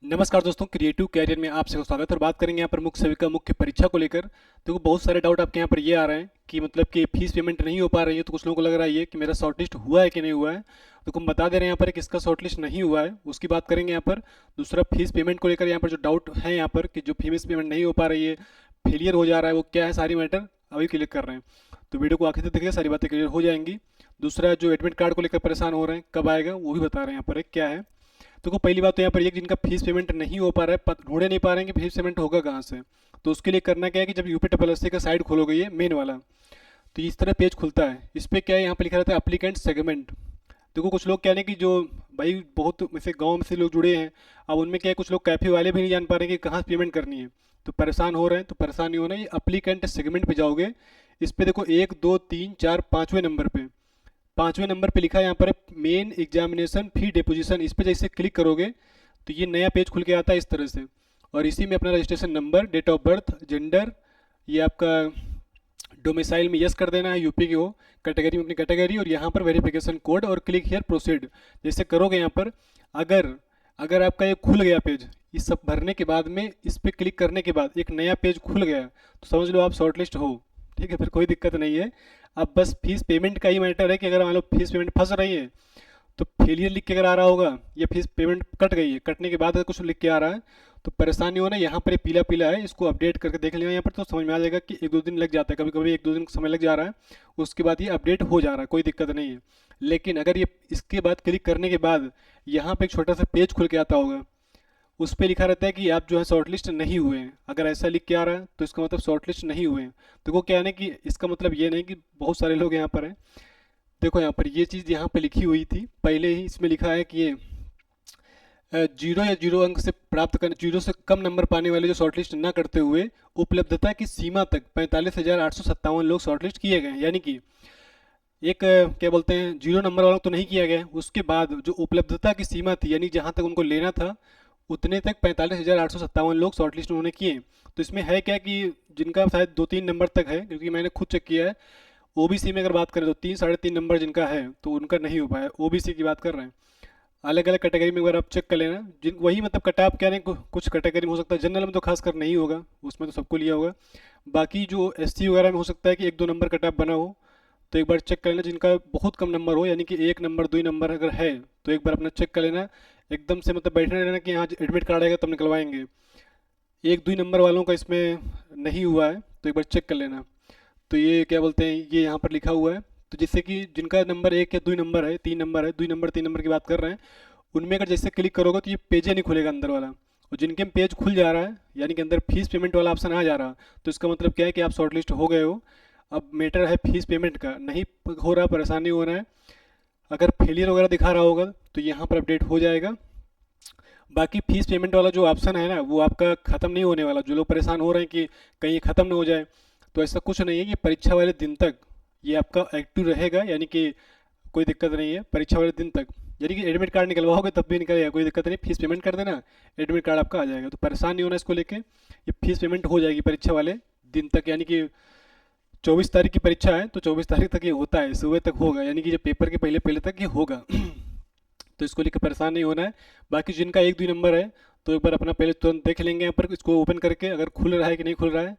नमस्कार दोस्तों, creative career में आप सबका स्वागत है। और बात करेंगे यहाँ पर मुख्य सेविका मुख्य परीक्षा को लेकर। देखो, बहुत सारे डाउट आपके यहाँ पर ये आ रहे हैं कि मतलब कि फीस पेमेंट नहीं हो पा रही है। तो कुछ लोगों को लग रहा है ये कि मेरा शॉर्टलिस्ट हुआ है कि नहीं हुआ है। तो हम बता दे रहे हैं यहाँ पर कि इसका शॉर्टलिस्ट नहीं हुआ है, उसकी बात करेंगे यहाँ पर। दूसरा, फीस पेमेंट को लेकर यहाँ पर जो डाउट है यहाँ पर कि जो फीस पेमेंट नहीं हो पा रही है, फेलियर हो जा रहा है, वो क्या है, सारी मैटर अभी क्लियर कर रहे हैं। तो वीडियो को आखिर तक देखिए, सारी बातें क्लियर हो जाएंगी। दूसरा, जो एडमिट कार्ड को लेकर परेशान हो रहे हैं, कब आएगा वो भी बता रहे हैं यहाँ पर क्या है। तो पहली बात तो यहाँ पर ये कि जिनका फीस पेमेंट नहीं हो पा रहा है, ढूंढे नहीं पा रहे हैं कि फीस पेमेंट होगा कहाँ से। तो उसके लिए करना क्या है कि जब यूपी ट्रिपल एस सी का साइट खोलोगे, ये मेन वाला, तो इस तरह पेज खुलता है। इस पर क्या है, यहाँ पर लिखा रहता है अप्लीकेंट सेगमेंट। देखो, कुछ लोग क्या है कि जो भाई बहुत वैसे गांव में से लोग जुड़े हैं, अब उनमें क्या है, कुछ लोग कैफे वाले भी नहीं जान पा रहे हैं कि कहाँ पेमेंट करनी है। तो परेशान हो रहे हैं, तो परेशान नहीं होना, ये अप्लीकेंट सेगमेंट पे जाओगे। इस पे देखो 1 2 3 4 5वें नंबर पे, 5वें नंबर पे लिखा है यहाँ पर मेन एग्जामिनेशन फी डिपोजिशन। इस पे जैसे क्लिक करोगे तो ये नया पेज खुल के आता है इस तरह से। और इसी में अपना registration number, date of birth, gender, ये आपका डोमिसाइल में यस कर देना है, यूपी की हो, कैटेगरी में अपनी कैटेगरी, और यहाँ पर वेरिफिकेशन कोड और क्लिक हियर प्रोसीड जैसे करोगे यहाँ पर। अगर अगर आपका ये खुल गया पेज, इस सब भरने के बाद में इस पर क्लिक करने के बाद एक नया पेज खुल गया, तो समझ लो आप शॉर्टलिस्ट हो। ठीक है, फिर कोई दिक्कत नहीं है। अब बस फीस पेमेंट का ही मैटर है कि अगर मान लो फीस पेमेंट फंस रही है, तो फेलियर लिख के अगर आ रहा होगा, या फीस पेमेंट कट गई है, कटने के बाद अगर कुछ लिख के आ रहा है, तो परेशानी होना। यहाँ पर ये पीला पीला है, इसको अपडेट करके देख लेना यहाँ पर, तो समझ में आ जाएगा कि 1 2 दिन लग जाता है, कभी कभी 1 2 दिन समय लग जा रहा है। उसके बाद ये अपडेट हो जा रहा है, कोई दिक्कत नहीं है। लेकिन अगर ये इसके बाद क्लिक करने के बाद यहाँ पे एक छोटा सा पेज खुल के आता होगा, उस पर लिखा रहता है कि आप जो है शॉर्टलिस्ट नहीं हुए हैं। अगर ऐसा लिख के आ रहा है तो इसका मतलब शॉर्टलिस्ट नहीं हुए हैं। देखो क्या है ना कि इसका मतलब ये नहीं कि बहुत सारे लोग यहाँ पर हैं। देखो यहाँ पर ये चीज़ यहाँ पे लिखी हुई थी पहले ही, इसमें लिखा है कि ये जीरो या जीरो अंक से प्राप्त करने, जीरो से कम नंबर पाने वाले जो शॉर्टलिस्ट न करते हुए उपलब्धता की सीमा तक 45,857 लोग शॉर्टलिस्ट किए गए हैं। यानी कि एक क्या बोलते हैं, जीरो नंबर वालों तो नहीं किया गया, उसके बाद जो उपलब्धता की सीमा थी, यानी जहाँ तक उनको लेना था, उतने तक 45,857 लोग शॉर्टलिस्ट उन्होंने किए। तो इसमें है क्या कि जिनका शायद 2 3 नंबर तक है, क्योंकि मैंने खुद चेक किया है। ओबीसी में अगर बात करें तो 3 3.5 नंबर जिनका है, तो उनका नहीं हो पाया। ओबीसी की बात कर रहे हैं। अलग अलग कैटेगरी में अगर आप चेक कर लेना, जिन वही मतलब कट ऑफ क्या नहीं, कुछ कैटेगरी में हो सकता है, जनरल में तो खासकर नहीं होगा, उसमें तो सबको लिया होगा। बाकी जो एससी वगैरह में हो सकता है कि 1 2 नंबर कट ऑफ बना हो। तो एक बार चेक कर लेना, जिनका बहुत कम नंबर हो, यानी कि 1 नंबर 2 नंबर अगर है, तो एक बार अपना चेक कर लेना। एकदम से मतलब बैठना रहना कि हाँ एडमिट कार्ड आएगा तब निकलवाएंगे। 1 2 नंबर वालों का इसमें नहीं हुआ है, तो एक बार चेक कर लेना। तो ये क्या बोलते हैं, ये यहाँ पर लिखा हुआ है। तो जैसे कि जिनका नंबर 1 या 2 नंबर है, 3 नंबर है, 2 नंबर 3 नंबर की बात कर रहे हैं, उनमें अगर जैसे क्लिक करोगे तो ये पेज ही नहीं खुलेगा अंदर वाला। और जिनके में पेज खुल जा रहा है, यानी कि अंदर फीस पेमेंट वाला ऑप्शन आ जा रहा, तो इसका मतलब क्या है कि आप शॉर्टलिस्ट हो गए हो। अब मैटर है फीस पेमेंट का, नहीं हो रहा, परेशानी हो रहा है। अगर फेलियर वगैरह दिखा रहा होगा तो यहाँ पर अपडेट हो जाएगा। बाकी फीस पेमेंट वाला जो ऑप्शन है ना, वो आपका ख़त्म नहीं होने वाला। जो लोग परेशान हो रहे हैं कि कहीं ये ख़त्म ना हो जाए, तो ऐसा कुछ नहीं है। ये परीक्षा वाले दिन तक ये आपका एक्टिव रहेगा, यानी कि कोई दिक्कत नहीं है परीक्षा वाले दिन तक। यानी कि एडमिट कार्ड निकलवाओगे तब भी निकलेगा, कोई दिक्कत नहीं। फीस पेमेंट कर देना, एडमिट कार्ड आपका आ जाएगा। तो परेशान नहीं होना इसको लेके, ये फीस पेमेंट हो जाएगी परीक्षा वाले दिन तक। यानी कि 24 तारीख की परीक्षा है, तो 24 तारीख तक ये होता है, सुबह तक होगा, यानी कि जब पेपर के पहले पहले तक ये होगा। तो इसको लेकर परेशान नहीं होना है। बाकी जिनका 1 2 नंबर है, तो एक बार अपना पहले तुरंत देख लेंगे यहाँ पर, इसको ओपन करके अगर खुल रहा है कि नहीं खुल रहा है,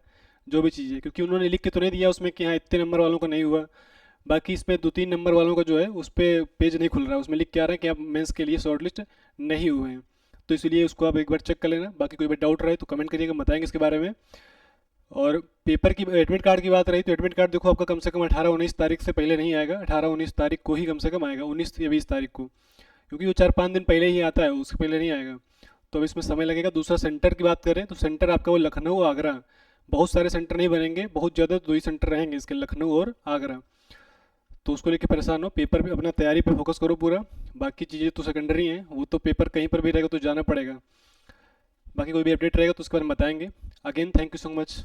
जो भी चीज़ है, क्योंकि उन्होंने लिख के तो नहीं दिया उसमें कि हाँ इतने नंबर वालों का नहीं हुआ। बाकी इसमें 2 3 नंबर वालों का जो है उस पर पेज नहीं खुल रहा है, उसमें लिख के आ रहा है कि आप मेंस के लिए शॉर्टलिस्ट नहीं हुए हैं। तो इसलिए उसको आप एक बार चेक कर लेना। बाकी कोई भी डाउट रहे तो कमेंट करिएगा, बताएंगे इसके बारे में। और पेपर की एडमिट कार्ड की बात रही, तो एडमिट कार्ड देखो आपका कम से कम 18 19 तारीख से पहले नहीं आएगा। 18 19 तारीख को ही कम से कम आएगा, 19 या 20 तारीख को, क्योंकि वो 4 5 दिन पहले ही आता है, उसके पहले नहीं आएगा। तो अब इसमें समय लगेगा। दूसरा, सेंटर की बात करें तो सेंटर आपका वो लखनऊ आगरा, बहुत सारे सेंटर नहीं बनेंगे, बहुत ज़्यादा 2 ही सेंटर रहेंगे इसके, लखनऊ और आगरा। तो उसको लेके परेशान हो, पेपर पे अपना तैयारी पे फोकस करो पूरा। बाकी चीज़ें तो सेकेंडरी हैं, वो तो पेपर कहीं पर भी रहेगा तो जाना पड़ेगा। बाकी कोई भी अपडेट रहेगा तो उसके बारे में बताएंगे। Again thank you so much.